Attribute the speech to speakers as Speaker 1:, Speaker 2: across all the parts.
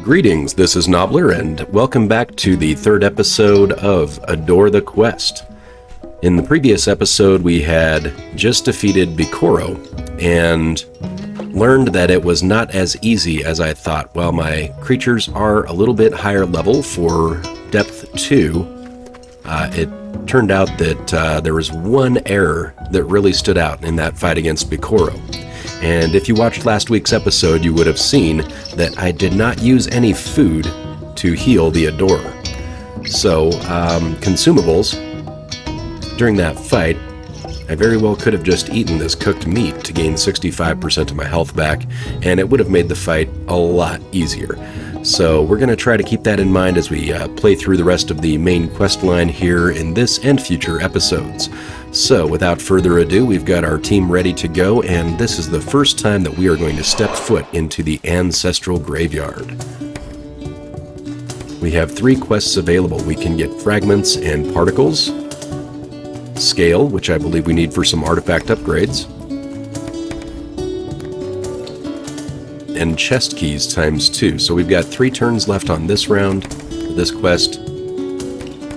Speaker 1: Greetings, this is Nobbler, and welcome back to the third episode of Adore the Quest. In the previous episode, we had just defeated Bikoro, and learned that it was not as easy as I thought. While my creatures are a little bit higher level for depth 2, it turned out that there was one error that really stood out in that fight against Bikoro. And if you watched last week's episode, you would have seen that I did not use any food to heal the Adorer. So, consumables, during that fight, I very well could have just eaten this cooked meat to gain 65% of my health back, and it would have made the fight a lot easier. So we're going to try to keep that in mind as we play through the rest of the main quest line here in this and future episodes. So without further ado, we've got our team ready to go, and this is the first time that we are going to step foot into the Ancestral Graveyard. We have 3 quests available. We can get fragments and particles, scale, which I believe we need for some artifact upgrades, and chest keys times 2. So we've got 3 turns left on this round, this quest.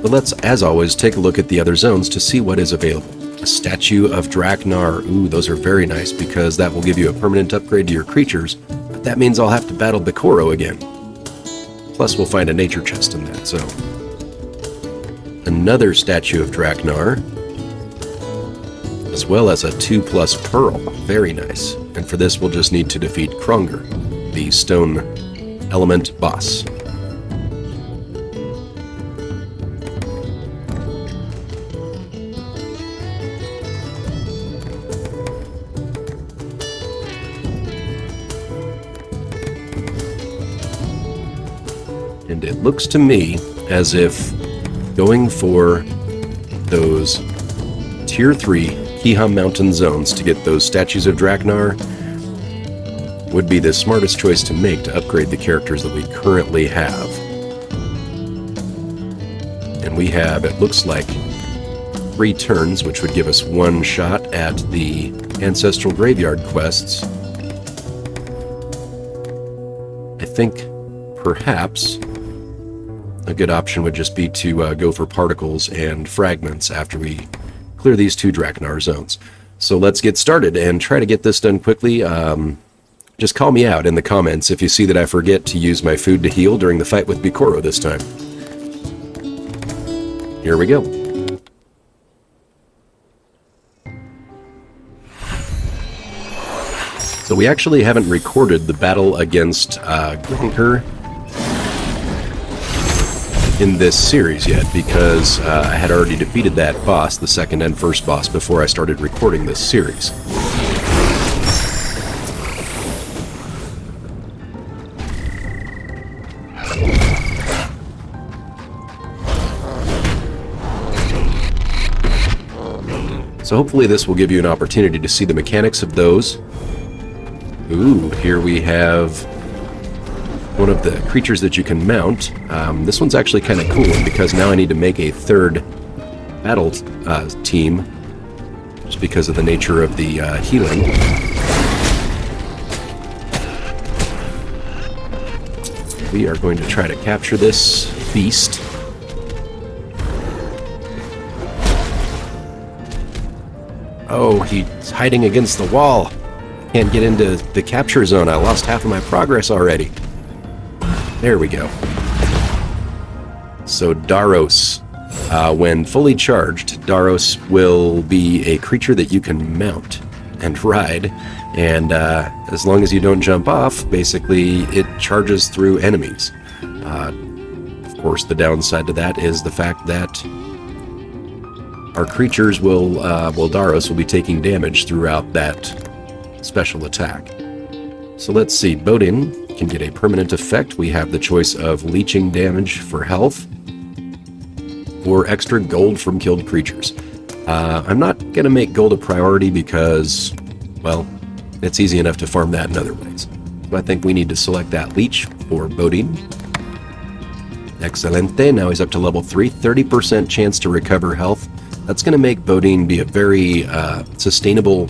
Speaker 1: But let's, as always, take a look at the other zones to see what is available. A statue of Draknar. Ooh, those are very nice because that will give you a permanent upgrade to your creatures, but that means I'll have to battle Bikoro again. Plus we'll find a nature chest in that, so. Another statue of Draknar, as well as a 2+ pearl. Very nice. And for this we'll just need to defeat Kronger, the stone element boss. And it looks to me as if going for those Tier 3 Kiham Mountain zones to get those statues of Draknar would be the smartest choice to make to upgrade the characters that we currently have. And we have, it looks like, 3 turns, which would give us 1 shot at the Ancestral Graveyard quests. I think perhaps a good option would just be to go for particles and fragments after we clear these 2 Draknar zones. So let's get started and try to get this done quickly. Just call me out in the comments if you see that I forget to use my food to heal during the fight with Bikoro this time. Here we go. So we actually haven't recorded the battle against Gronker in this series yet because I had already defeated that boss, the second and first boss, before I started recording this series. So hopefully this will give you an opportunity to see the mechanics of those. Ooh, here we have one of the creatures that you can mount. This one's actually kind of cool because now I need to make a 3rd battle team just because of the nature of the healing. We are going to try to capture this beast. Oh, he's hiding against the wall. Can't get into the capture zone. I lost half of my progress already. There we go. So Daros, when fully charged, Daros will be a creature that you can mount and ride, and as long as you don't jump off, basically it charges through enemies. Of course, the downside to that is the fact that our creatures will, Daros will be taking damage throughout that special attack. So let's see, Bodin can get a permanent effect. We have the choice of leeching damage for health or extra gold from killed creatures. I'm not going to make gold a priority because, well, it's easy enough to farm that in other ways. So I think we need to select that leech for Bodin. Excelente, now he's up to level 3, 30% chance to recover health. That's going to make Bodin be a very sustainable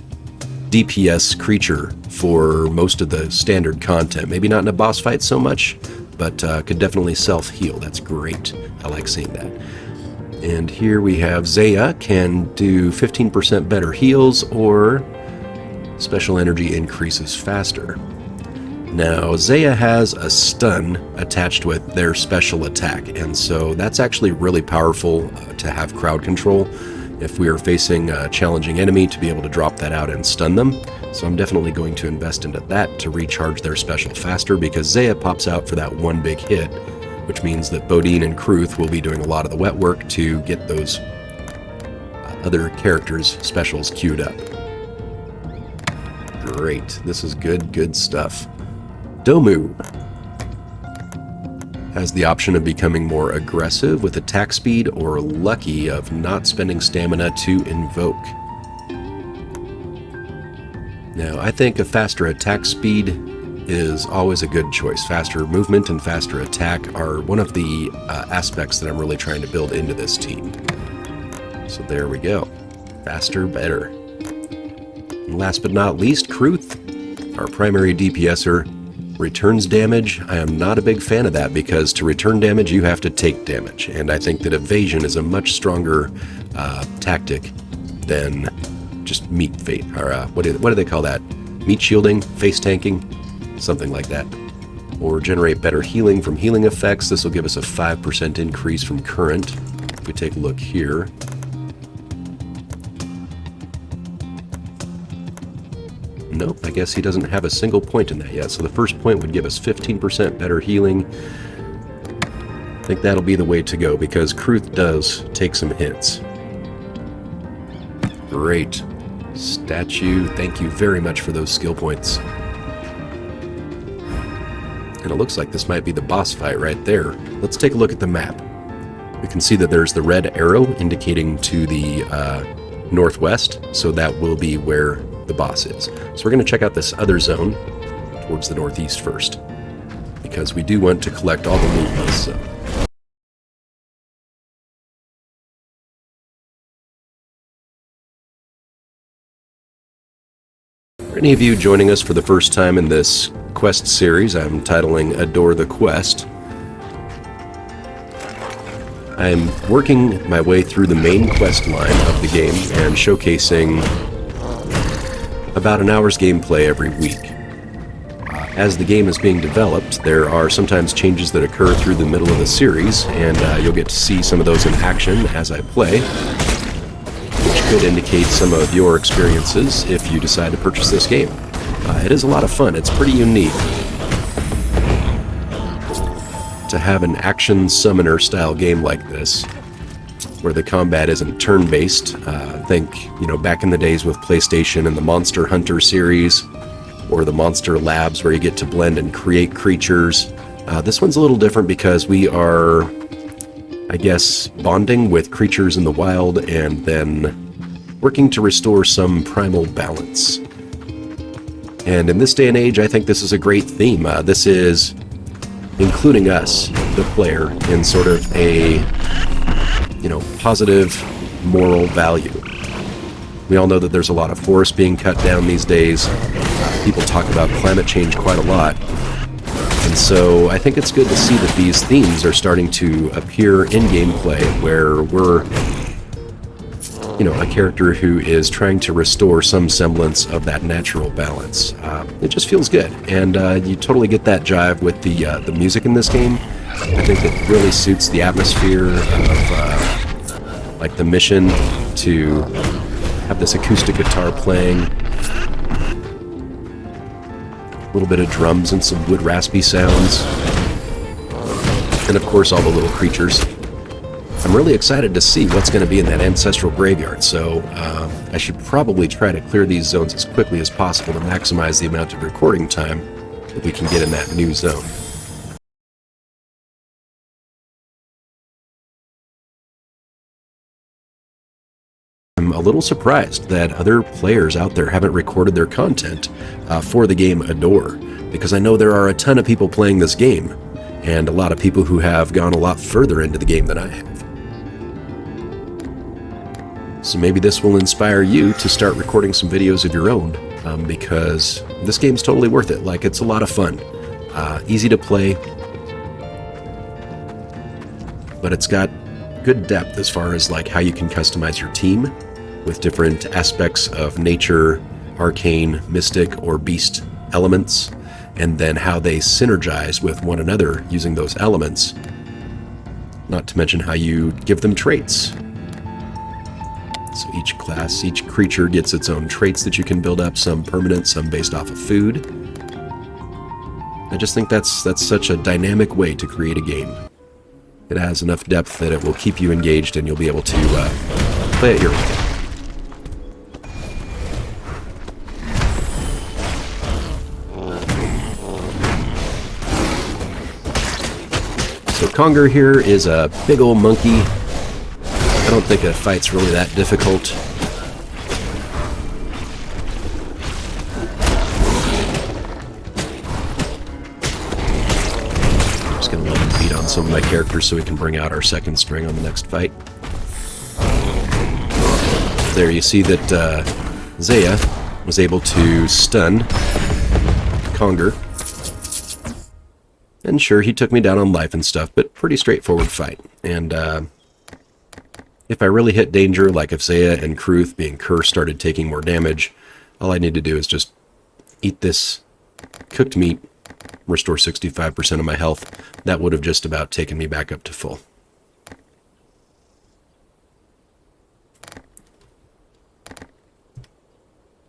Speaker 1: DPS creature for most of the standard content. Maybe not in a boss fight so much, but could definitely self-heal. That's great. I like seeing that. And here we have Zaya can do 15% better heals or special energy increases faster. Now, Zaya has a stun attached with their special attack, and so that's actually really powerful to have crowd control if we are facing a challenging enemy, to be able to drop that out and stun them. So I'm definitely going to invest into that to recharge their special faster, because Zaya pops out for that one big hit, which means that Bodine and Kruth will be doing a lot of the wet work to get those other characters' specials queued up. Great. This is good stuff. Domu has the option of becoming more aggressive with attack speed, or lucky of not spending stamina to invoke. Now, I think a faster attack speed is always a good choice. Faster movement and faster attack are one of the aspects that I'm really trying to build into this team. So there we go. Faster, better. And last but not least, Kruth, our primary DPSer, returns damage. I am not a big fan of that, because to return damage you have to take damage, and I think that evasion is a much stronger tactic than just meat fate, or what do they call that? Meat shielding, face tanking, something like that. Or generate better healing from healing effects. This will give us a 5% increase from current. If we take a look here, nope, I guess he doesn't have a single point in that yet. So the first point would give us 15% better healing. I think that'll be the way to go, because Kruth does take some hits. Great. Statue, thank you very much for those skill points. And it looks like this might be the boss fight right there. Let's take a look at the map. We can see that there's the red arrow indicating to the northwest, so that will be where the boss is. So we're going to check out this other zone towards the northeast first, because we do want to collect all the loot in this zone. For any of you joining us for the first time in this quest series I'm titling Adore the Quest, I'm working my way through the main quest line of the game and showcasing about an hour's gameplay every week. As the game is being developed, there are sometimes changes that occur through the middle of the series, and you'll get to see some of those in action as I play, which could indicate some of your experiences if you decide to purchase this game. It is a lot of fun. It's pretty unique to have an action summoner style game like this, where the combat isn't turn-based. Think, back in the days with PlayStation and the Monster Hunter series, or the Monster Labs, where you get to blend and create creatures. This one's a little different because we are, I guess, bonding with creatures in the wild and then working to restore some primal balance. And in this day and age, I think this is a great theme. This is including us, the player, in sort of a positive moral value. We all know that there's a lot of forest being cut down these days. People talk about climate change quite a lot. And so I think it's good to see that these themes are starting to appear in gameplay, where we're, a character who is trying to restore some semblance of that natural balance. It just feels good. And you totally get that jive with the music in this game. I think it really suits the atmosphere of the mission, to have this acoustic guitar playing, a little bit of drums and some wood raspy sounds, and of course all the little creatures. I'm really excited to see what's going to be in that Ancestral Graveyard, so I should probably try to clear these zones as quickly as possible to maximize the amount of recording time that we can get in that new zone. I'm a little surprised that other players out there haven't recorded their content for the game Adore, because I know there are a ton of people playing this game, and a lot of people who have gone a lot further into the game than I have. So maybe this will inspire you to start recording some videos of your own, because this game's totally worth it. It's a lot of fun. Easy to play, but it's got good depth as far as like how you can customize your team with different aspects of nature, arcane, mystic, or beast elements, and then how they synergize with one another using those elements. Not to mention how you give them traits. So each class, each creature gets its own traits that you can build up, some permanent, some based off of food. I just think that's such a dynamic way to create a game. It has enough depth that it will keep you engaged and you'll be able to play it your way. So Conger here is a big old monkey. I don't think a fight's really that difficult. Just gonna let him beat on some of my characters so we can bring out our second string on the next fight. There you see that Zaya was able to stun Conger. And sure, he took me down on life and stuff, but pretty straightforward fight. And if I really hit danger, like if Zaya and Kruth, being cursed, started taking more damage, all I need to do is just eat this cooked meat, restore 65% of my health. That would have just about taken me back up to full.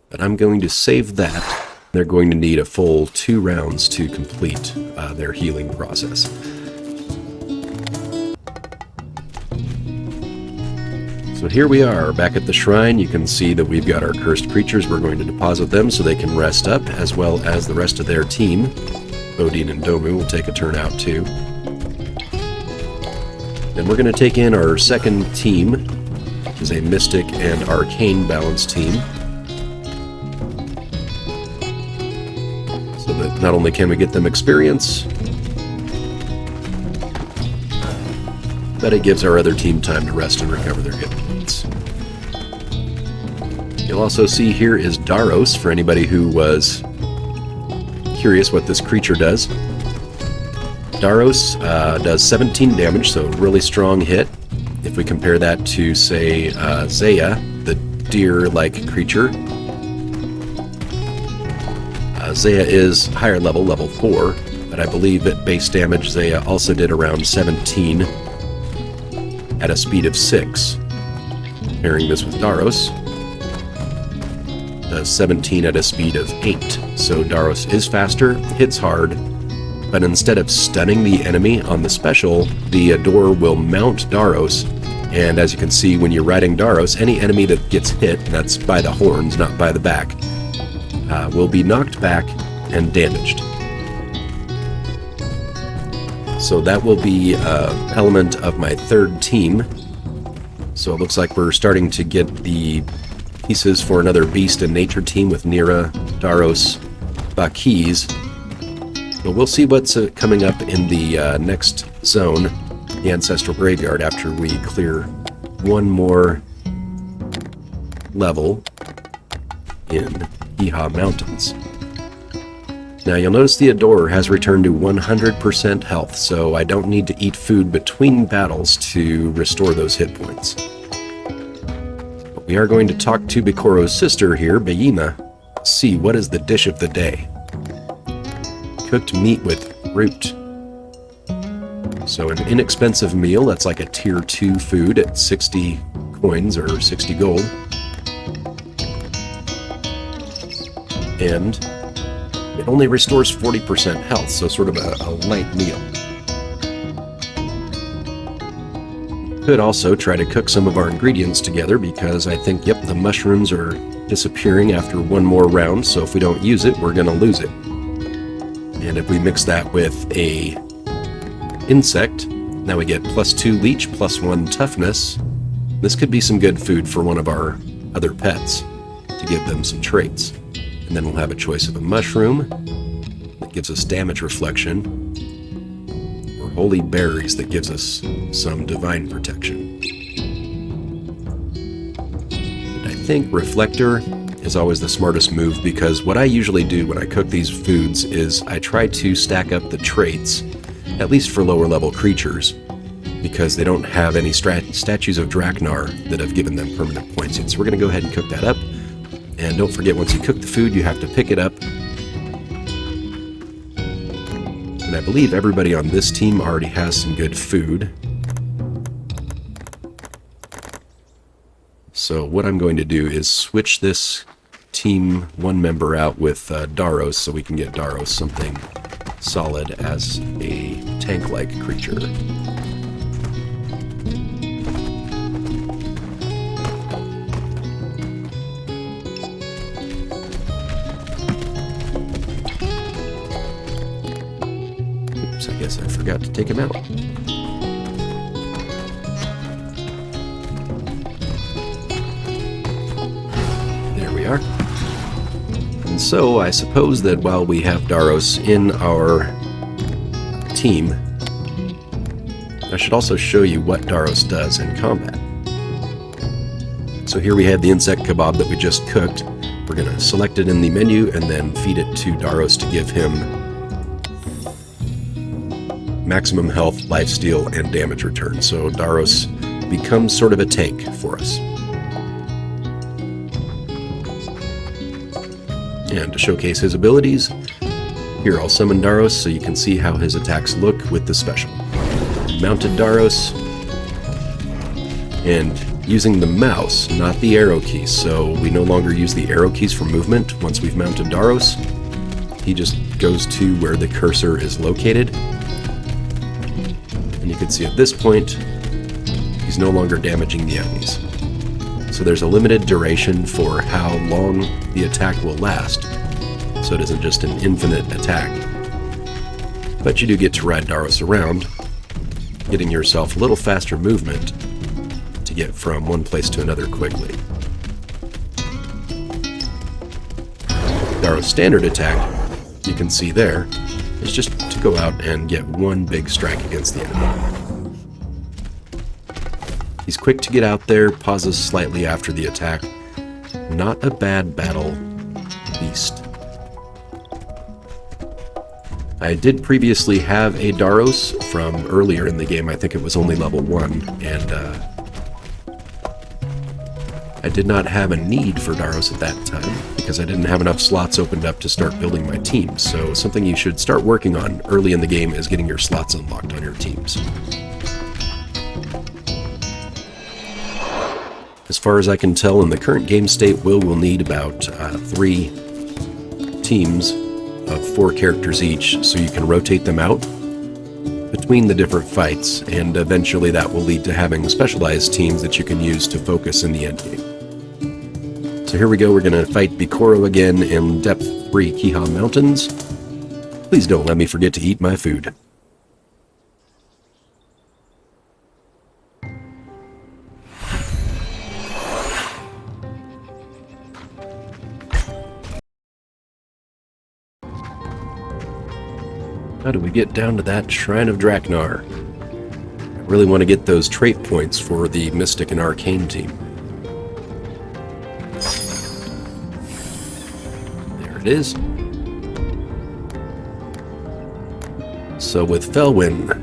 Speaker 1: But I'm going to save that. They're going to need a full 2 rounds to complete their healing process. So here we are, back at the shrine. You can see that we've got our cursed creatures. We're going to deposit them so they can rest up, as well as the rest of their team. Odin and Domu will take a turn out too. Then we're going to take in our second team, which is a Mystic and Arcane balanced team. So that not only can we get them experience, but it gives our other team time to rest and recover their hit points. You'll also see here is Daros, for anybody who was curious what this creature does. Daros does 17 damage, so a really strong hit. If we compare that to, say, Zaya, the deer-like creature, Zaya is higher level, level 4, but I believe at base damage Zaya also did around 17 at a speed of 6. Pairing this with Daros, does 17 at a speed of 8. So Daros is faster, hits hard, but instead of stunning the enemy on the special, the Adore will mount Daros, and as you can see when you're riding Daros, any enemy that gets hit, and that's by the horns, not by the back, will be knocked back and damaged. So that will be an element of my third team. So it looks like we're starting to get the pieces for another beast and nature team with Nira, Daros, Bakis. But we'll see what's coming up in the next zone, the Ancestral Graveyard, after we clear one more level in Iha Mountains. Now you'll notice the Adorer has returned to 100% health, so I don't need to eat food between battles to restore those hit points. But we are going to talk to Bikoro's sister here, Bayina, see what is the dish of the day. Cooked meat with root. So an inexpensive meal, that's like a tier 2 food at 60 coins or 60 gold. And it only restores 40% health, so sort of a light meal. Could also try to cook some of our ingredients together because I think, yep, the mushrooms are disappearing after one more round, so if we don't use it, we're going to lose it. And if we mix that with a insect, now we get +2 leech, +1 toughness. This could be some good food for one of our other pets to give them some traits. And then we'll have a choice of a mushroom that gives us damage reflection, or holy berries that gives us some divine protection. And I think reflector is always the smartest move, because what I usually do when I cook these foods is I try to stack up the traits, at least for lower level creatures, because they don't have any statues of Draknar that have given them permanent points yet. So we're going to go ahead and cook that up. And don't forget, once you cook the food, you have to pick it up. And I believe everybody on this team already has some good food. So what I'm going to do is switch this team one member out with Daros, so we can get Daros something solid as a tank-like creature. Oops, I guess I forgot to take him out. There we are. And so I suppose that while we have Daros in our team, I should also show you what Daros does in combat. So here we have the insect kebab that we just cooked. We're going to select it in the menu and then feed it to Daros to give him maximum health, lifesteal, and damage return. So Daros becomes sort of a tank for us. And to showcase his abilities, here I'll summon Daros so you can see how his attacks look with the special. Mounted Daros, and using the mouse, not the arrow keys, so we no longer use the arrow keys for movement. Once we've mounted Daros, he just goes to where the cursor is located. And you can see at this point, he's no longer damaging the enemies. So there's a limited duration for how long the attack will last, so it isn't just an infinite attack. But you do get to ride Daros around, getting yourself a little faster movement to get from one place to another quickly. Daros' standard attack, you can see there, is just to go out and get one big strike against the enemy. He's quick to get out there, pauses slightly after the attack. Not a bad battle beast. I did previously have a Daros from earlier in the game. I think it was only level 1, and I did not have a need for Daros at that time because I didn't have enough slots opened up to start building my team. So something you should start working on early in the game is getting your slots unlocked on your teams. As far as I can tell, in the current game state, Will need about 3 teams of 4 characters each, so you can rotate them out between the different fights, and eventually that will lead to having specialized teams that you can use to focus in the endgame. So here we go, we're going to fight Bikoro again in Depth 3 Kiha Mountains. Please don't let me forget to eat my food. How do we get down to that Shrine of Draknar? I really want to get those trait points for the Mystic and Arcane team. There it is. So with Felwyn,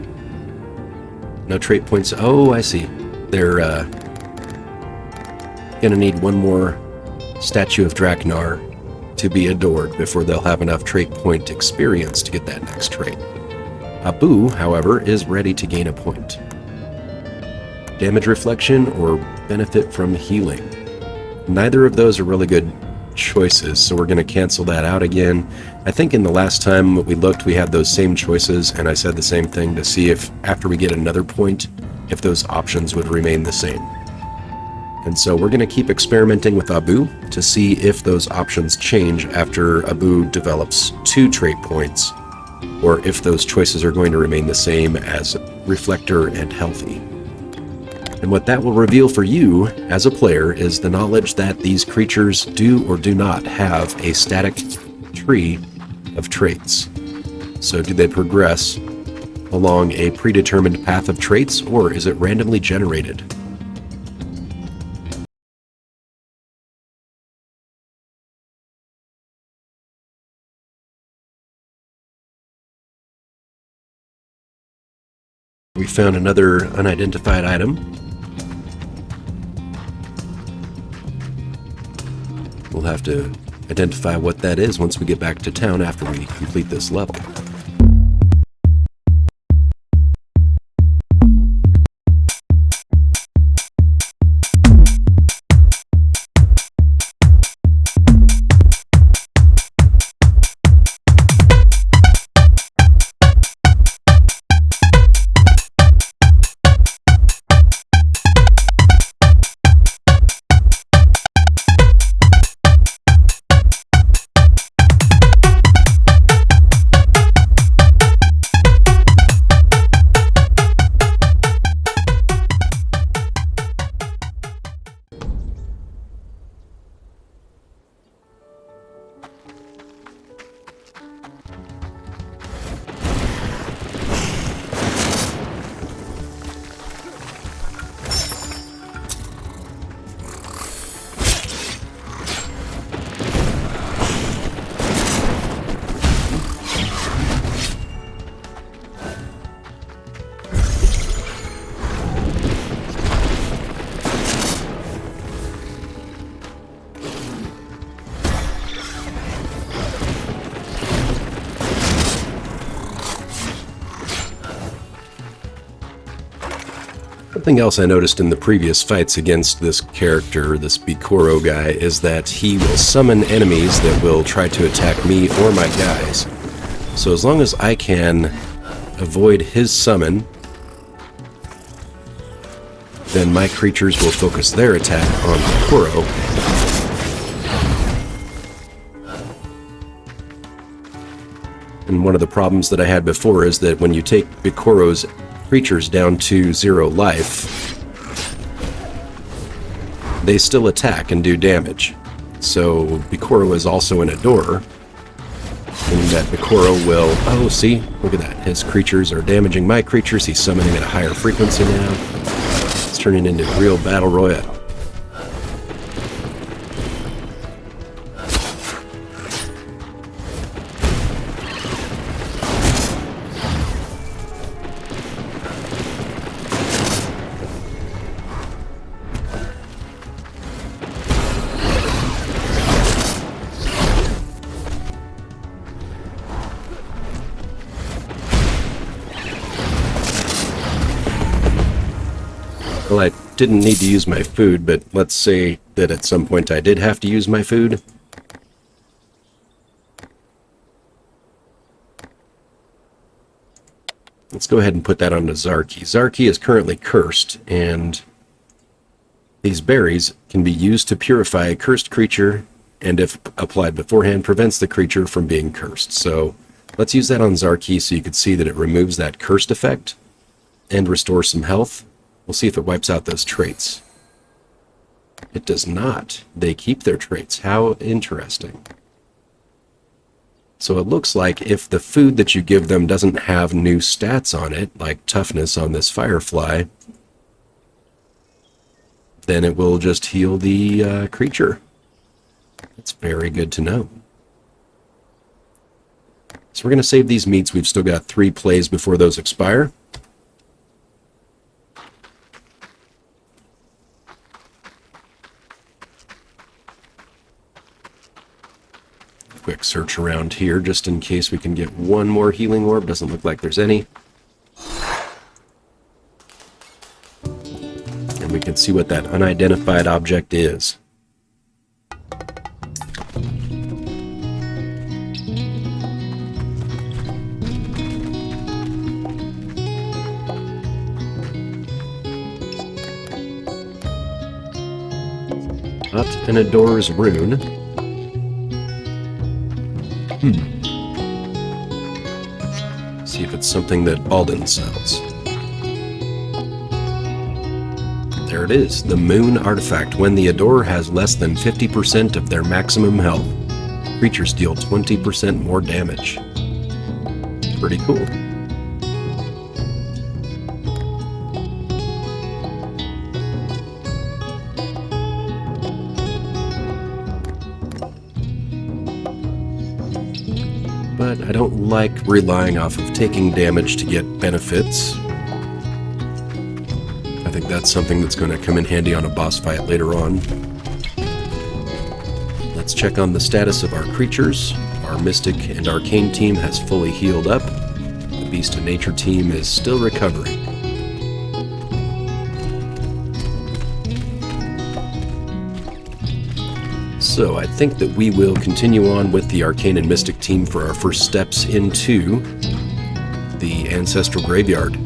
Speaker 1: no trait points. Oh, I see. They're gonna need one more statue of Draknar to be adored before they'll have enough trait point experience to get that next trait. Abu, however, is ready to gain a point. Damage reflection or benefit from healing. Neither of those are really good choices, so we're going to cancel that out again. I think in the last time we looked, we had those same choices, and I said the same thing to see if, after we get another point, if those options would remain the same. And so we're going to keep experimenting with Abu to see if those options change after Abu develops 2 trait points, or if those choices are going to remain the same as Reflector and Healthy. And what that will reveal for you as a player is the knowledge that these creatures do or do not have a static tree of traits. So do they progress along a predetermined path of traits, or is it randomly generated? We found another unidentified item. We'll have to identify what that is once we get back to town after we complete this level. Something else I noticed in the previous fights against this character, this Bikoro guy, is that he will summon enemies that will try to attack me or my guys. So as long as I can avoid his summon, then my creatures will focus their attack on Bikoro. And one of the problems that I had before is that when you take Bikoro's creatures down to 0 life, they still attack and do damage. So Bikoro is also in a door, and that Bikoro will... Oh, see? Look at that. His creatures are damaging my creatures. He's summoning at a higher frequency now. It's turning into a real battle royale. Well, I didn't need to use my food, but let's say that at some point I did have to use my food. Let's go ahead and put that onto Zarki. Zarki is currently cursed, and these berries can be used to purify a cursed creature, and if applied beforehand, prevents the creature from being cursed. So let's use that on Zarki so you can see that it removes that cursed effect and restores some health. We'll see if it wipes out those traits. It does not. They keep their traits. How interesting. So it looks like if the food that you give them doesn't have new stats on it, like toughness on this firefly, then it will just heal the creature. That's very good to know. So we're going to save these meats. We've still got 3 plays before those expire. Quick search around here just in case we can get one more healing orb. Doesn't look like there's any. And we can see what that unidentified object is. Not an Ador's rune. See if it's something that Alden sells. There it is, the Moon Artifact. When the Ador has less than 50% of their maximum health, creatures deal 20% more damage. Pretty cool. But I don't like relying off of taking damage to get benefits. think that's something that's going to come in handy on a boss fight later on. Let's check on the status of our creatures. Our Mystic and Arcane team has fully healed up. The Beast of Nature team is still recovering. So I think that we will continue on with the Arcane and Mystic team for our first steps into the Ancestral Graveyard.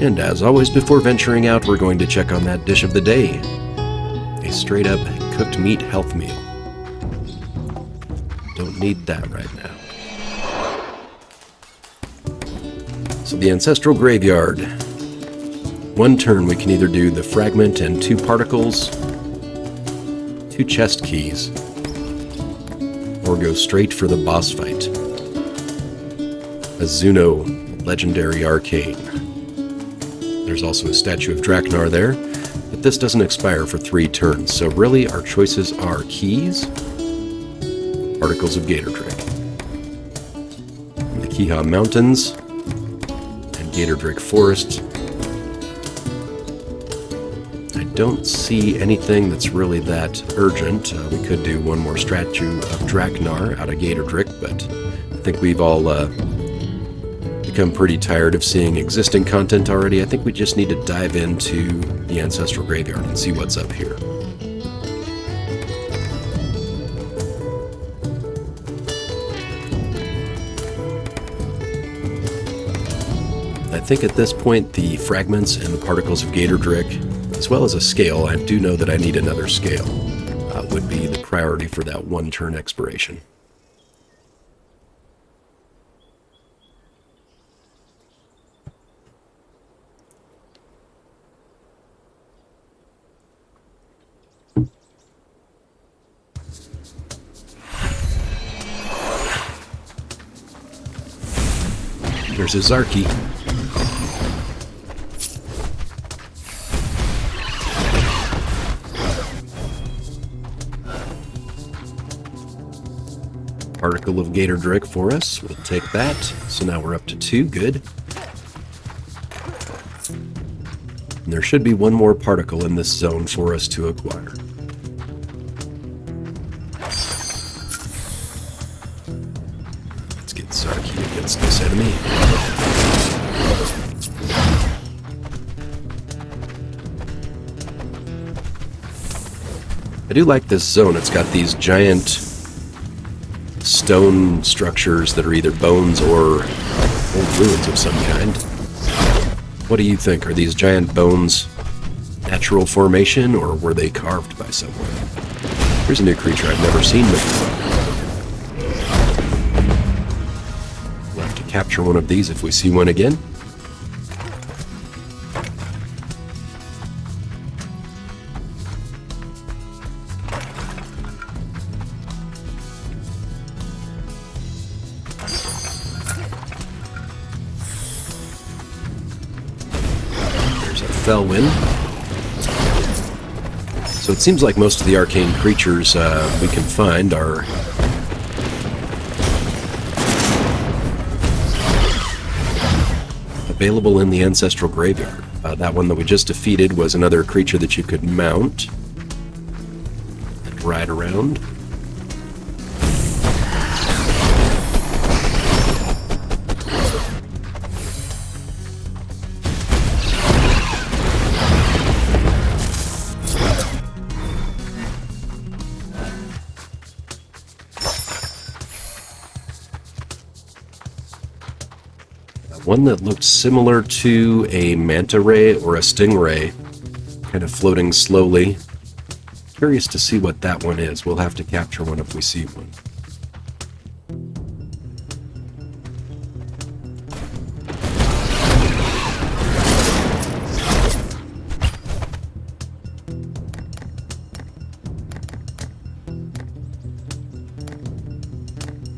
Speaker 1: And as always, before venturing out, we're going to check on that dish of the day. A straight-up cooked meat health meal. Don't need that right now. So the Ancestral Graveyard. One turn we can either do the fragment and 2 particles, 2 chest keys, or go straight for the boss fight. A Zuno Legendary Arcane. There's also a statue of Draknar there, but this doesn't expire for 3 turns, so really our choices are keys, Particles of Gatordrake, the Kiha Mountains, and Gatordrake Forest. I don't see anything that's really that urgent. We could do one more statue of Draknar out of Gatordrake, but I think we've all become pretty tired of seeing existing content already. I think we just need to dive into the Ancestral Graveyard and see what's up here. I think at this point the fragments and the Particles of Gatordrake, as well as a scale, I do know that I need another scale, would be the priority for that 1 turn expiration. There's a Zarky. Particle of Gatordrake for us. We'll take that. So now we're up to 2. Good. And there should be 1 more particle in this zone for us to acquire. Let's get Zarky against this enemy. I do like this zone. It's got these giant stone structures that are either bones or old ruins of some kind. What do you think? Are these giant bones natural formation, or were they carved by someone? Here's a new creature I've never seen before. We'll have to capture one of these if we see one again. Felwyn. So it seems like most of the arcane creatures we can find are available in the Ancestral Graveyard. That one that we just defeated was another creature that you could mount and ride around. One that looked similar to a manta ray or a stingray, kind of floating slowly. Curious to see what that one is. We'll have to capture one if we see one.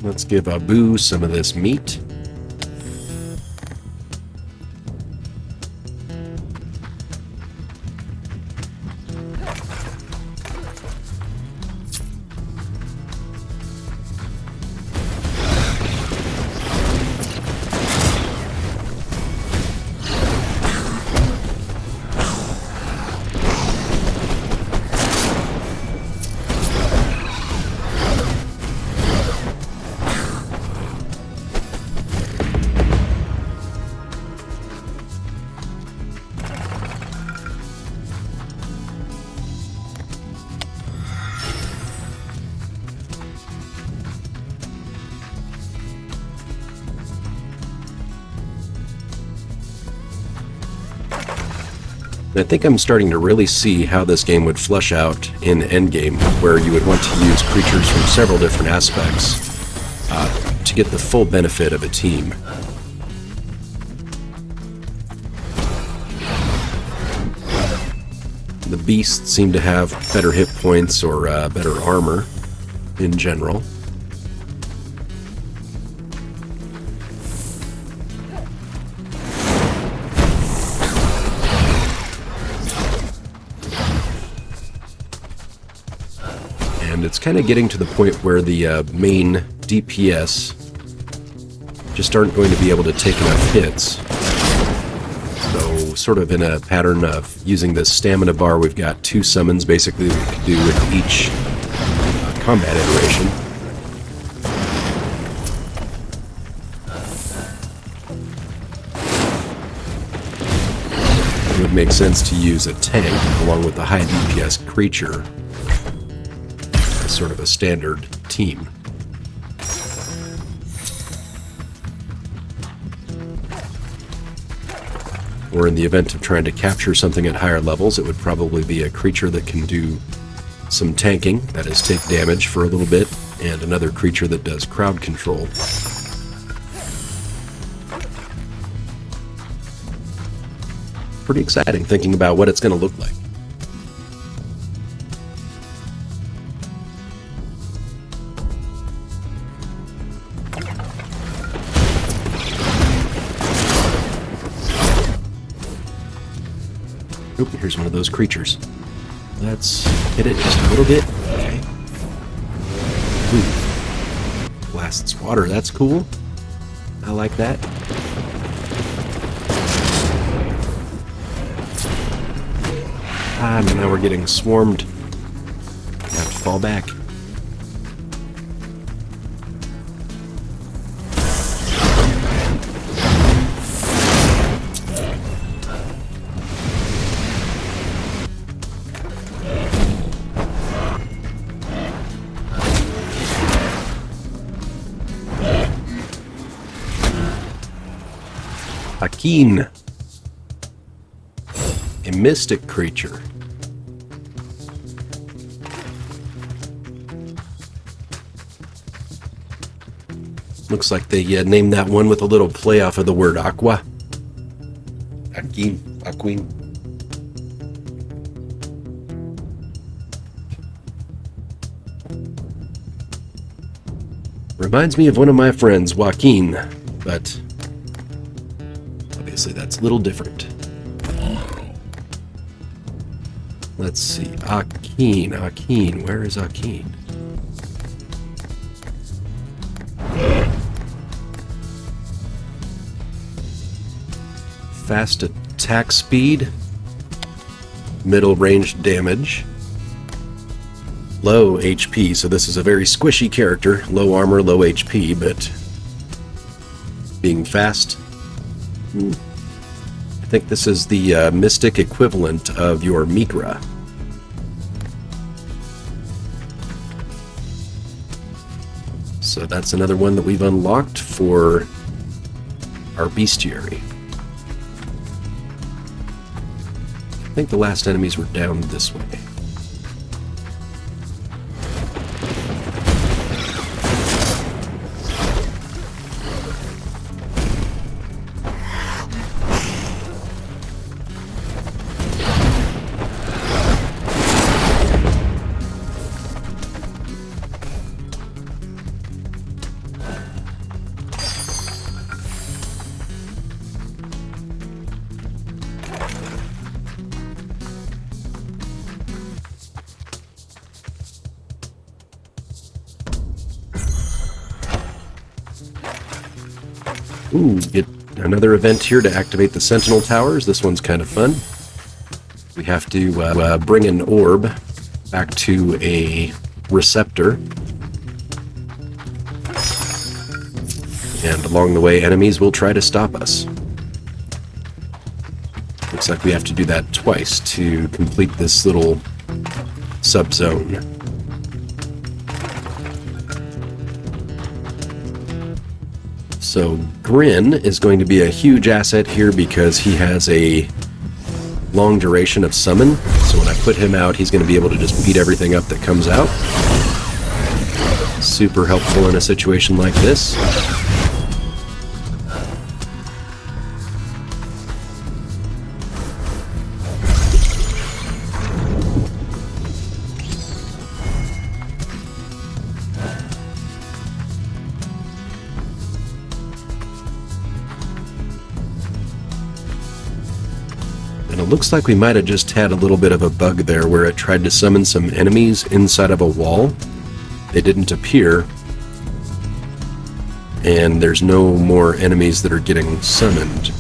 Speaker 1: Let's give Abu some of this meat. I think I'm starting to really see how this game would flesh out in endgame, where you would want to use creatures from several different aspects to get the full benefit of a team. The beasts seem to have better hit points or better armor in general. And it's kind of getting to the point where the main DPS just aren't going to be able to take enough hits. So, sort of in a pattern of using this stamina bar, we've got 2 summons basically we can do with each combat iteration. It would make sense to use a tank along with a high DPS creature as sort of a standard team. Or in the event of trying to capture something at higher levels, it would probably be a creature that can do some tanking, that is, take damage for a little bit, and another creature that does crowd control. Pretty exciting thinking about what it's going to look like. Oop, here's one of those creatures. Let's hit it just a little bit. Okay. Ooh. Blasts water, that's cool. I like that. Ah, now we're getting swarmed. I have to fall back. Hakin, a mystic creature. Looks like they named that one with a little play off of the word aqua. Hakin, Aquin. Reminds me of one of my friends, Joaquin, but obviously that's a little different. Let's see. Akin. Where is Akin? Fast attack speed. Middle range damage. Low HP, so this is a very squishy character. Low armor, low HP, but being fast. I think this is the mystic equivalent of your Migra. So that's another one that we've unlocked for our bestiary. I think the last enemies were down this way. Ooh, get another event here to activate the Sentinel Towers. This one's kind of fun. We have to bring an orb back to a receptor. And along the way, enemies will try to stop us. Looks like we have to do that twice to complete this little subzone. So Grin is going to be a huge asset here because he has a long duration of summon, so when I put him out, he's going to be able to just beat everything up that comes out. Super helpful in a situation like this. And it looks like we might have just had a little bit of a bug there where it tried to summon some enemies inside of a wall. They didn't appear, and there's no more enemies that are getting summoned.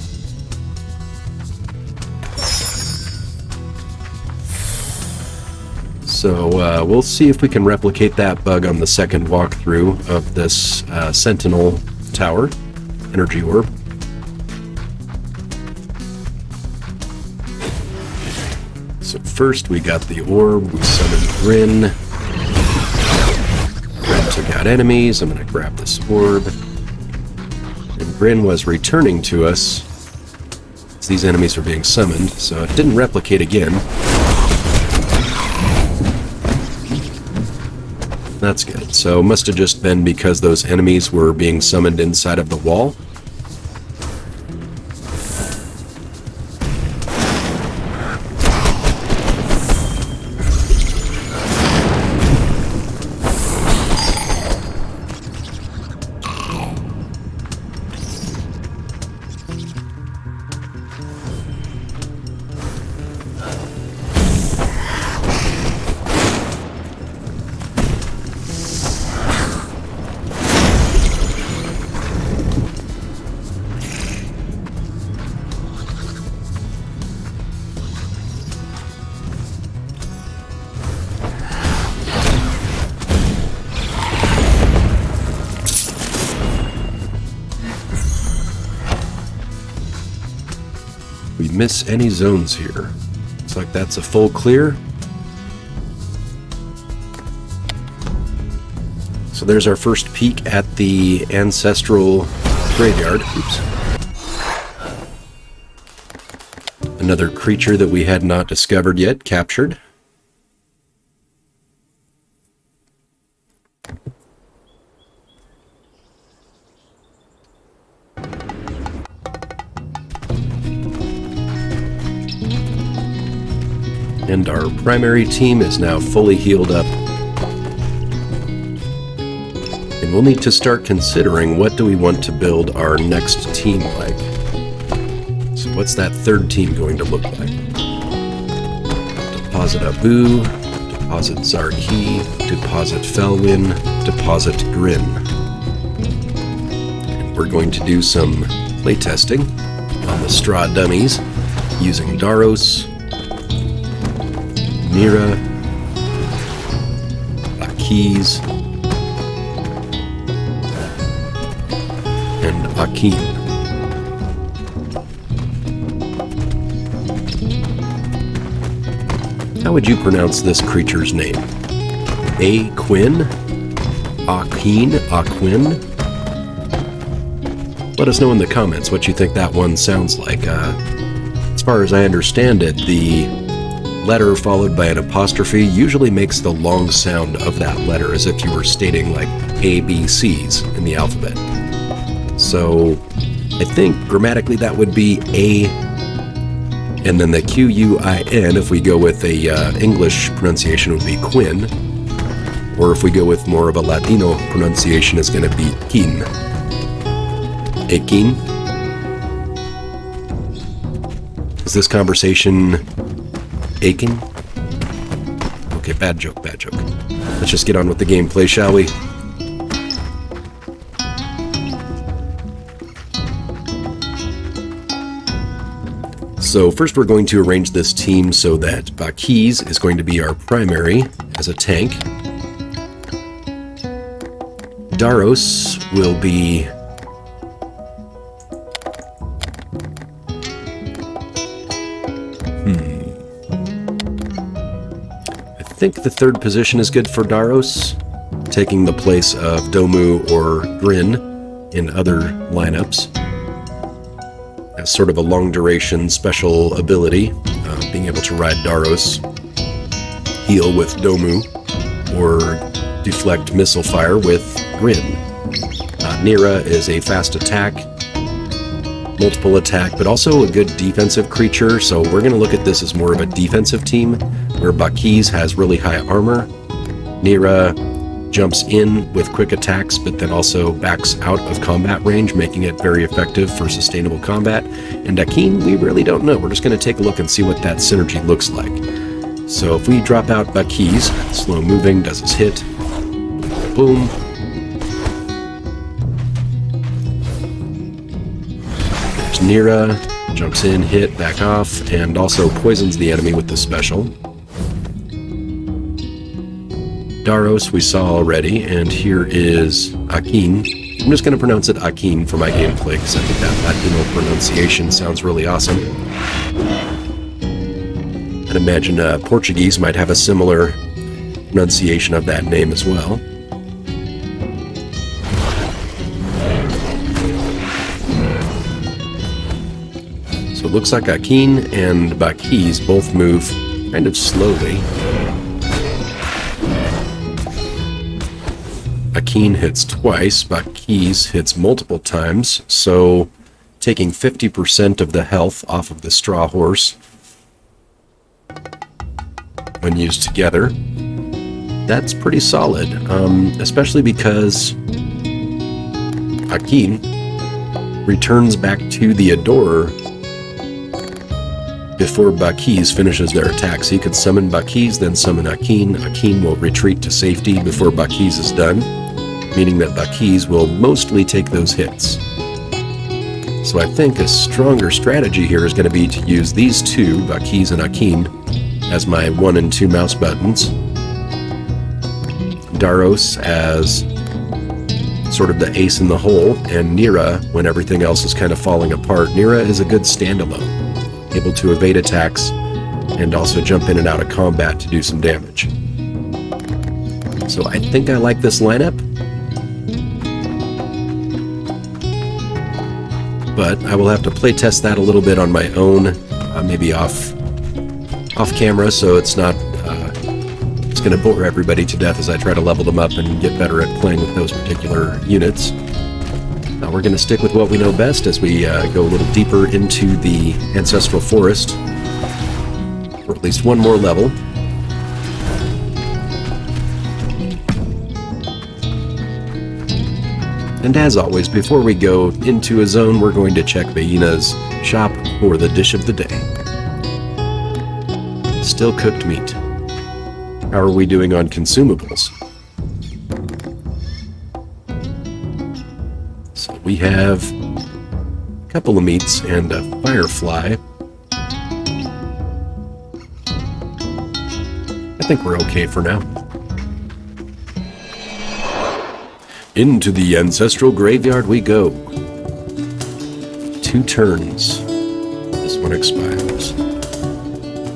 Speaker 1: So we'll see if we can replicate that bug on the second walkthrough of this Sentinel Tower energy orb. So first we got the orb, we summoned Grin. Grin took out enemies. I'm going to grab this orb. And Grin was returning to us as these enemies were being summoned, so it didn't replicate again. That's good. So it must have just been because those enemies were being summoned inside of the wall. We miss any zones here. Looks like that's a full clear. So there's our first peek at the Ancestral Graveyard. Oops. Another creature that we had not discovered yet, captured. And our primary team is now fully healed up. And we'll need to start considering what do we want to build our next team like. So what's that third team going to look like? Deposit Abu, Deposit Zarki, Deposit Felwyn, Deposit Grin. And we're going to do some playtesting on the straw dummies using Daros, Mira, Akiz, and Akin. How would you pronounce this creature's name? Aquin? Akin? Aquin? Let us know in the comments what you think that one sounds like. As far as I understand it, the letter followed by an apostrophe usually makes the long sound of that letter, as if you were stating like A, B, C's in the alphabet. So I think grammatically that would be A, and then the Q-U-I-N, if we go with a English pronunciation, would be Quin, or if we go with more of a Latino pronunciation, it's going to be Kin. Akin. Is this conversation aching? Okay, bad joke, bad joke. Let's just get on with the gameplay, shall we? So first we're going to arrange this team so that Bakiz is going to be our primary as a tank. Daros will be I think the third position is good for Daros, taking the place of Domu or Grin in other lineups. As sort of a long duration special ability, being able to ride Daros, heal with Domu, or deflect missile fire with Grin. Nira is a fast attack, multiple attack, but also a good defensive creature, so we're going to look at this as more of a defensive team, where Bakis has really high armor. Nira jumps in with quick attacks, but then also backs out of combat range, making it very effective for sustainable combat. And Akin, we really don't know. We're just going to take a look and see what that synergy looks like. So if we drop out Bakis, slow moving, does his hit. Boom. There's Nira, jumps in, hit, back off, and also poisons the enemy with the special. Daros we saw already, and here is Akin. I'm just going to pronounce it Akin for my gameplay, because I think that Latino pronunciation sounds really awesome. I'd imagine Portuguese might have a similar pronunciation of that name as well. So it looks like Akin and Bakis both move kind of slowly. Akin hits twice, Bakis hits multiple times, so taking 50% of the health off of the straw horse when used together. That's pretty solid, especially because Akin returns back to the Adorer before Bakis finishes their attack. So you could summon Bakis, then summon Akin. Akin will retreat to safety before Bakis is done, meaning that Bakis will mostly take those hits. So I think a stronger strategy here is going to be to use these two, Bakis and Akin, as my 1 and 2 mouse buttons. Daros as sort of the ace in the hole, and Nira when everything else is kind of falling apart. Nira is a good standalone, able to evade attacks and also jump in and out of combat to do some damage. So I think I like this lineup, but I will have to play test that a little bit on my own, maybe off camera, so it's not it's going to bore everybody to death as I try to level them up and get better at playing with those particular units. Now we're going to stick with what we know best as we go a little deeper into the Ancestral Forest for at least one more level. And as always, before we go into a zone, we're going to check Baina's shop for the dish of the day. Still cooked meat. How are we doing on consumables? So we have a couple of meats and a firefly. I think we're okay for now. Into the Ancestral Graveyard we go. 2 turns. This one expires.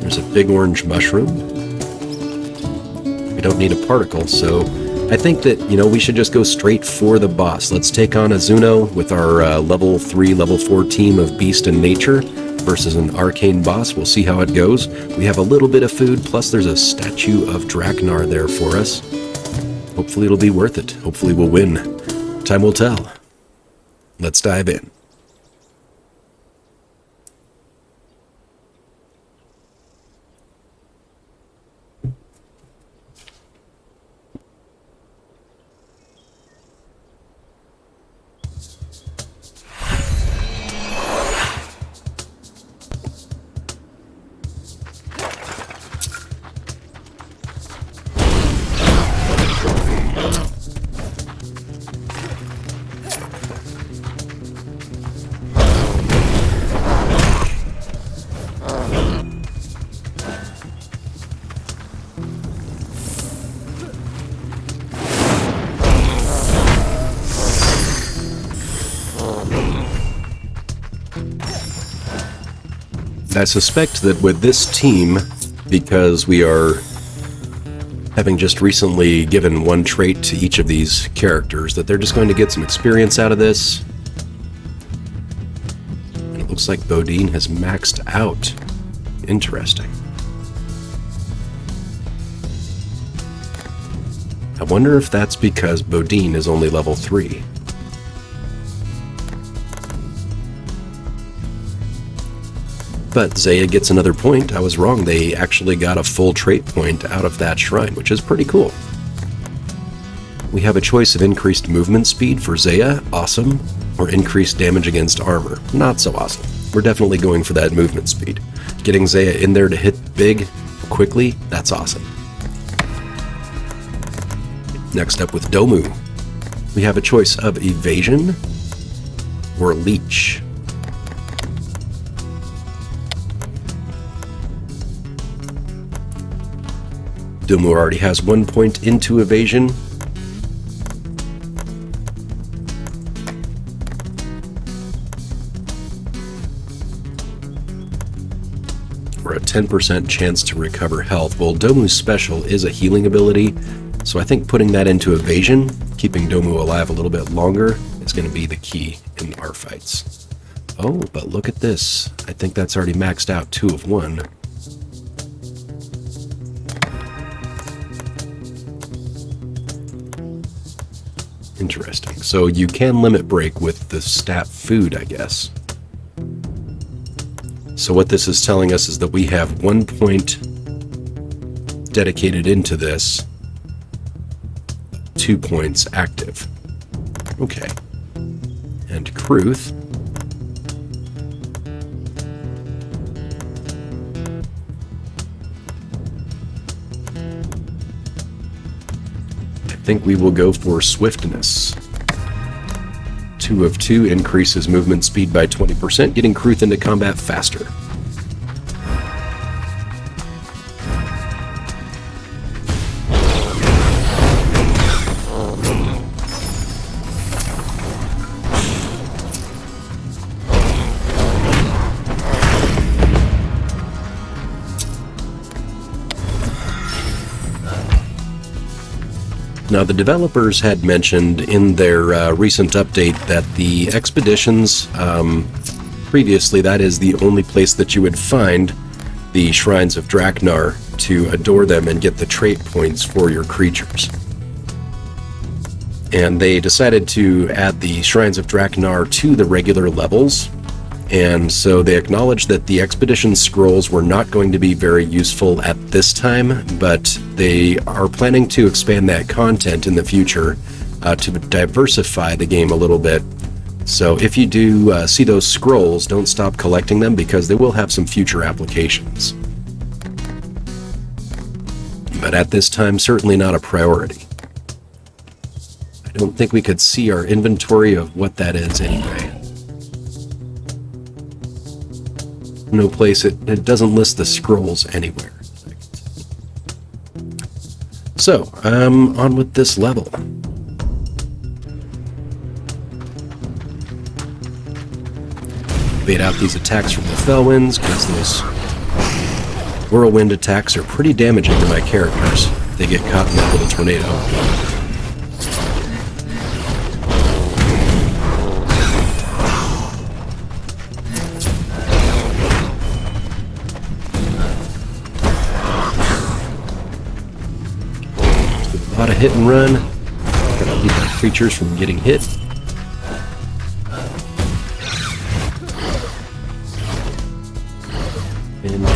Speaker 1: There's a big orange mushroom. We don't need a particle, so I think that, we should just go straight for the boss. Let's take on Azuno with our level 3, level 4 team of Beast and Nature versus an Arcane boss. We'll see how it goes. We have a little bit of food, plus there's a statue of Draknar there for us. Hopefully it'll be worth it. Hopefully we'll win. Time will tell. Let's dive in. I suspect that with this team, because we are having just recently given 1 trait to each of these characters, that they're just going to get some experience out of this. And it looks like Bodine has maxed out Interesting. I wonder if that's because Bodine is only level 3. But Zaya gets another point. I was wrong. They actually got a full trait point out of that shrine, which is pretty cool. We have a choice of increased movement speed for Zaya, awesome, or increased damage against armor, not so awesome. We're definitely going for that movement speed. Getting Zaya in there to hit big, quickly, that's awesome. Next up with Domu, we have a choice of evasion or leech. Domu already has 1 point into evasion. Or a 10% chance to recover health. Well, Domu's special is a healing ability, so I think putting that into evasion, keeping Domu alive a little bit longer, is going to be the key in our fights. Oh, but look at this. I think that's already maxed out 2 of 1. Interesting. So you can limit break with the stat food, I guess. So what this is telling us is that we have 1 point dedicated into this, 2 points active. Okay. And Kruth. I think we will go for swiftness. 2 of 2 increases movement speed by 20%, getting Kruth into combat faster. Now, the developers had mentioned in their recent update that the expeditions, previously that is the only place that you would find the Shrines of Draknar to adore them and get the trait points for your creatures. And they decided to add the Shrines of Draknar to the regular levels, and so they acknowledged that the expedition scrolls were not going to be very useful at this time, but they are planning to expand that content in the future to diversify the game a little bit. So if you do see those scrolls, don't stop collecting them because they will have some future applications. But at this time, certainly not a priority. I don't think we could see our inventory of what that is anyway. No place, it doesn't list the scrolls anywhere. So, on with this level. Bait out these attacks from the Felwinds, because those whirlwind attacks are pretty damaging to my characters. They get caught in that little tornado. A lot of hit and run. Gotta keep our creatures from getting hit. And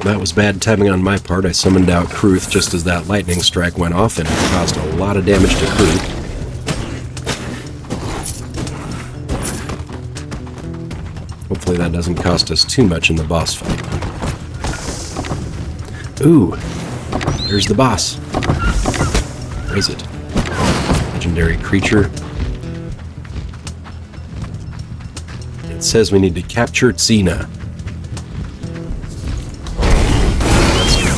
Speaker 1: That was bad timing on my part. I summoned out Kruth just as that lightning strike went off, and it caused a lot of damage to Kruth. Hopefully that doesn't cost us too much in the boss fight. Ooh, there's the boss. Where is it? Legendary creature. It says we need to capture Xena.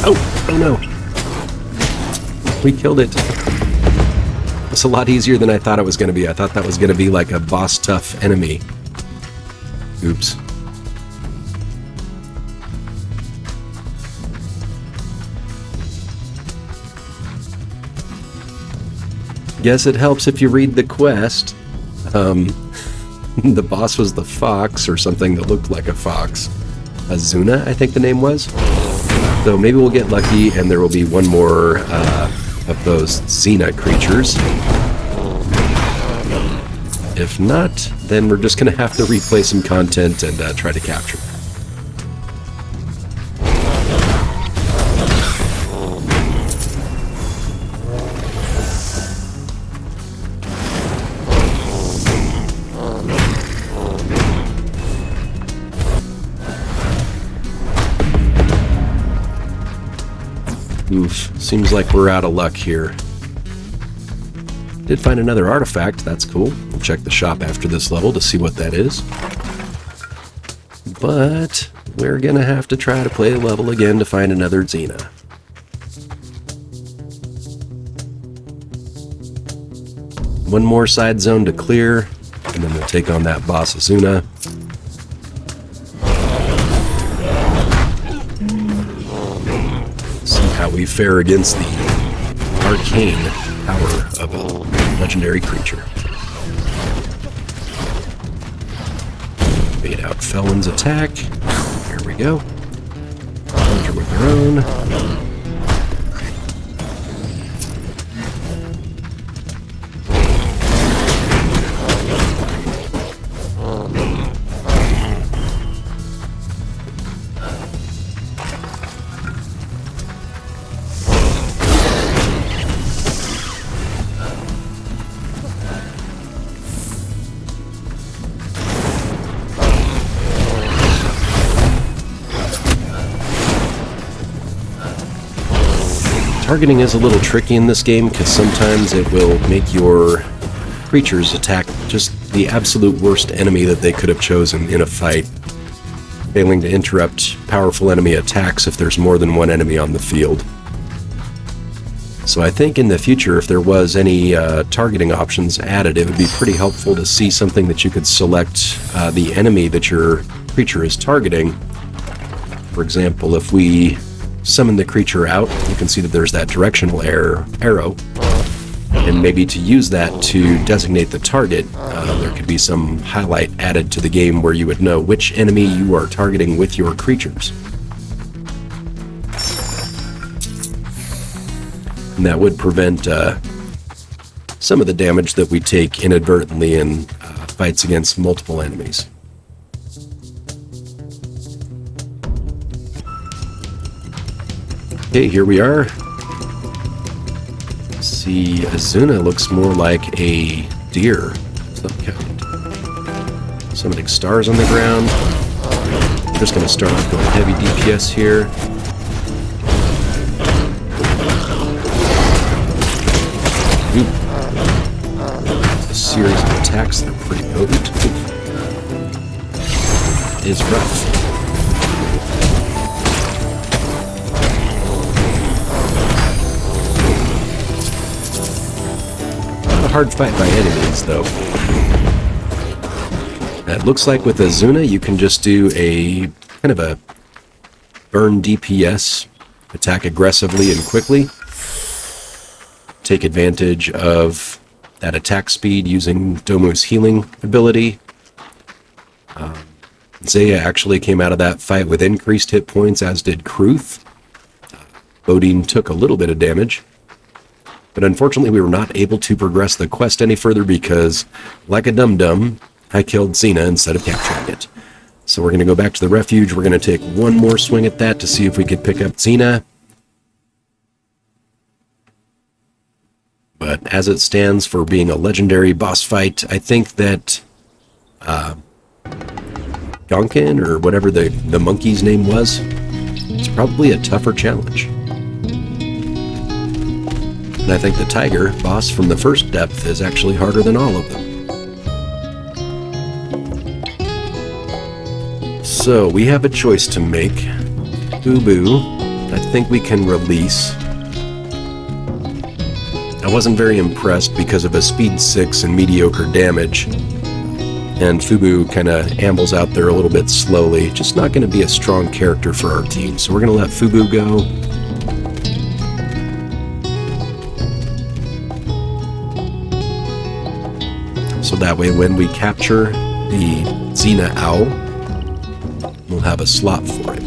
Speaker 1: Oh no. We killed it. It's a lot easier than I thought it was going to be. I thought that was going to be like a boss tough enemy. Oops. Guess it helps if you read the quest. The boss was the fox, or something that looked like a fox. Azuna, I think the name was. So maybe we'll get lucky and there will be one more of those Xena creatures. If not, then we're just going to have to replay some content and try to capture it. Oof, seems like we're out of luck here. Did find another artifact, that's cool. We'll check the shop after this level to see what that is. But we're gonna have to try to play the level again to find another Xena. One more side zone to clear, and then we'll take on that boss Azuna. How we fare against the arcane power of a legendary creature. Bait out Felon's attack. Here we go. Counter with their own. Targeting is a little tricky in this game because sometimes it will make your creatures attack just the absolute worst enemy that they could have chosen in a fight, failing to interrupt powerful enemy attacks if there's more than one enemy on the field. So I think in the future, if there was any targeting options added, it would be pretty helpful to see something that you could select the enemy that your creature is targeting. For example, if we summon the creature out, you can see that there's that directional arrow, and maybe to use that to designate the target, there could be some highlight added to the game where you would know which enemy you are targeting with your creatures. And that would prevent some of the damage that we take inadvertently in fights against multiple enemies. Okay, here we are. See, Azuna looks more like a deer of some kind. Summoning stars on the ground. I'm just going to start off going heavy DPS here. Ooh. A series of attacks that are pretty potent. It is rough. Hard fight by enemies, though. It looks like with Azuna, you can just do a kind of a burn DPS, attack aggressively and quickly, take advantage of that attack speed using Domu's healing ability. Zaya actually came out of that fight with increased hit points, as did Kruth. Bodine took a little bit of damage. But unfortunately, we were not able to progress the quest any further because, like a dum-dum, I killed Xena instead of capturing it. So we're going to go back to the refuge. We're going to take one more swing at that to see if we could pick up Xena. But as it stands for being a legendary boss fight, I think that Gonkin, or whatever the monkey's name was, it's probably a tougher challenge. And I think the tiger boss from the first depth is actually harder than all of them. So we have a choice to make. Boo-boo, I think we can release. I wasn't very impressed because of a speed 6 and mediocre damage. And Fubu kind of ambles out there a little bit slowly. Just not going to be a strong character for our team. So we're going to let Fubu go. So that way when we capture the Xena Owl, we'll have a slot for it.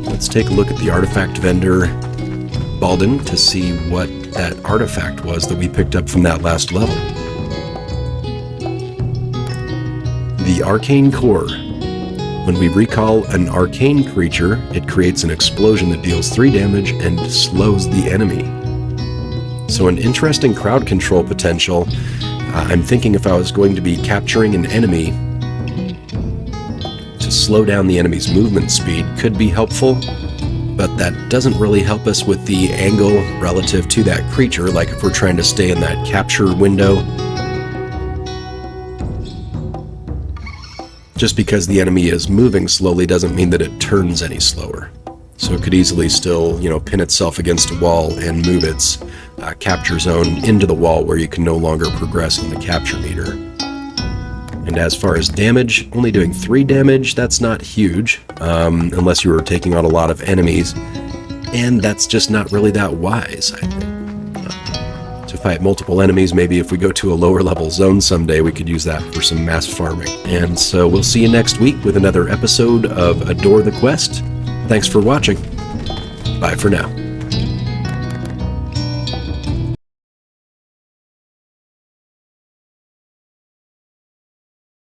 Speaker 1: Let's take a look at the artifact vendor, Balden, to see what that artifact was that we picked up from that last level. The Arcane Core. When we recall an arcane creature, it creates an explosion that deals 3 damage and slows the enemy. So an interesting crowd control potential. I'm thinking if I was going to be capturing an enemy, to slow down the enemy's movement speed could be helpful, but that doesn't really help us with the angle relative to that creature, like if we're trying to stay in that capture window. Just because the enemy is moving slowly doesn't mean that it turns any slower. So it could easily still, pin itself against a wall and move its capture zone into the wall where you can no longer progress in the capture meter. And as far as damage, only doing 3 damage, that's not huge, unless you were taking on a lot of enemies, and that's just not really that wise, I think. To fight multiple enemies, maybe if we go to a lower level zone someday, we could use that for some mass farming. And so we'll see you next week with another episode of Adore the Quest. Thanks for watching. Bye for now.